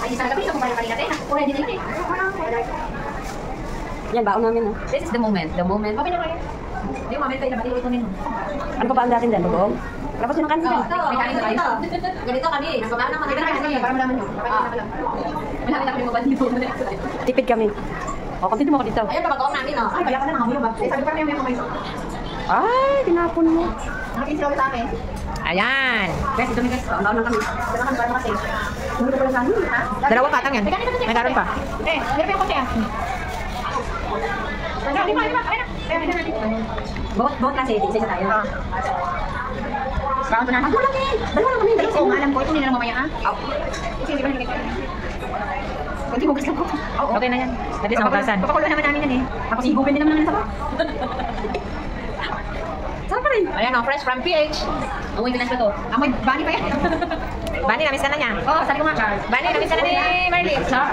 Ay, isa gabi, kung pala kanina tayo. Already na yun Yan, baon namin. No? This is the moment. The moment. Okay na kayo. Hindi, mamaya tayo naman ito nito. Ano pa ba ang dakin dyan? Bagoong? Tapos yung kanin dyan. May kanin tayo. Ganito kami. Nagpapaan naman. Ganito kami. Para malaman nyo. Malaki na kami mabandi po. Tipid kami. O, continue mo ko dito. Ayan, papagoong namin, no? Ay, kaya ka na nakamulo ba? Sabi pa namin yung kamay. Ay, tinapon mo. Nakakisilaw sa amin. Ayan. Guys, ito ni guys. Ang baon lang kami. Dala kami para makasave. Hindi ko pala sa amin. Ha? Dalawang patang yan. May daron pa. Eh, meron pa yung kotse ah. Di ba? Ayun na. Bawat klase, isa tayo. Baon to na. Ako lang eh. Dalawa lang kami. Oo, alam ko. Ito nila lang mamaya ah. Kasi hindi ba nilagay ko? Kunti hugas lang ko. Okay na yan. Dali sa hugasan. Papakulo naman namin yan eh. Tapos higupin din naman namin sa bawah. Saan pa rin? Ayan o, fresh from PH. Amoy bilas ko to. Amoy, bani pa yan. Bani, namiss ka na niya. Oo, sabi ko nga. Bani, namiss ka na ni Marley. Char.